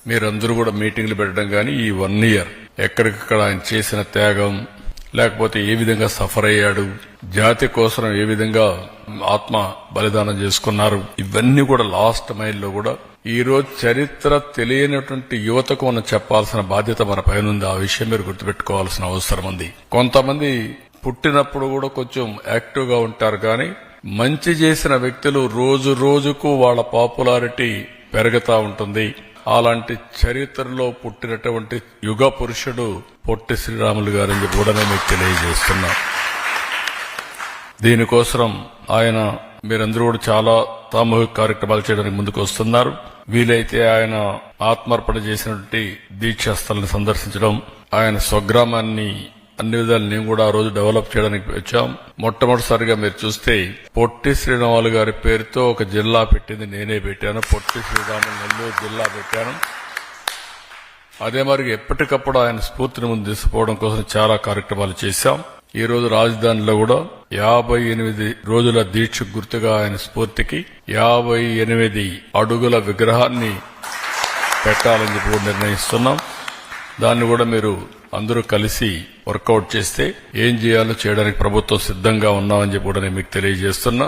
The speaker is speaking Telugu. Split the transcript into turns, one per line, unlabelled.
మీరందరూ కూడా మీటింగ్లు పెట్టడం కానీ ఈ 1 year ఎక్కడికక్కడ ఆయన చేసిన త్యాగం, లేకపోతే ఏ విధంగా సఫర్ అయ్యాడు, జాతి కోసం ఏ విధంగా ఆత్మ బలిదానం చేసుకున్నారు, ఇవన్నీ కూడా లాస్ట్ మైల్లో కూడా ఈ రోజు చరిత్ర తెలియనటువంటి యువతకు మనం చెప్పాల్సిన బాధ్యత మన పైన ఉంది. ఆ విషయం మీరు గుర్తుపెట్టుకోవాల్సిన అవసరం ఉంది. కొంతమంది పుట్టినప్పుడు కూడా కొంచెం యాక్టివ్ గా ఉంటారు, కానీ మంచి చేసిన వ్యక్తులు రోజు రోజుకు వాళ్ళ పాపులారిటీ పెరుగుతా ఉంటుంది. అలాంటి చరిత్రలో పుట్టినటువంటి యుగ పురుషుడు పొట్టి శ్రీరాములు గారని కూడా మీకు తెలియజేస్తున్నా. దీనికోసం ఆయన మీరందరూ కూడా చాలా సామూహిక కార్యక్రమాలు చేయడానికి ముందుకు వస్తున్నారు. వీలైతే ఆయన ఆత్మార్పణ చేసినటువంటి దీక్షాస్థలను సందర్శించడం, ఆయన స్వగ్రామాన్ని అన్ని విధాలు నేను కూడా ఆ రోజు డెవలప్ చేయడానికి వచ్చాం. మొట్టమొదటిసారిగా మీరు చూస్తే పొట్టి శ్రీరాములు గారి పేరుతో ఒక జిల్లా పెట్టింది నేనే పెట్టాను. పొట్టి శ్రీరాములు నెల్లూరు జిల్లా పెట్టాను. అదే మరి ఎప్పటికప్పుడు ఆయన స్ఫూర్తిని ముందు తీసుకుపోవడం కోసం చాలా కార్యక్రమాలు చేశాం. ఈ రోజు రాజధానిలో కూడా 58 రోజుల దీక్ష గుర్తుగా ఆయన స్ఫూర్తికి 58 అడుగుల విగ్రహాన్ని పెట్టాలని చెప్పి నిర్ణయిస్తున్నాం. దాన్ని కూడా మీరు అందరూ కలిసి వర్కౌట్ చేస్తే ఏం చేయాలో చేయడానికి ప్రభుత్వం సిద్ధంగా ఉన్నామని చెప్పి కూడా నేను మీకు తెలియజేస్తున్నా.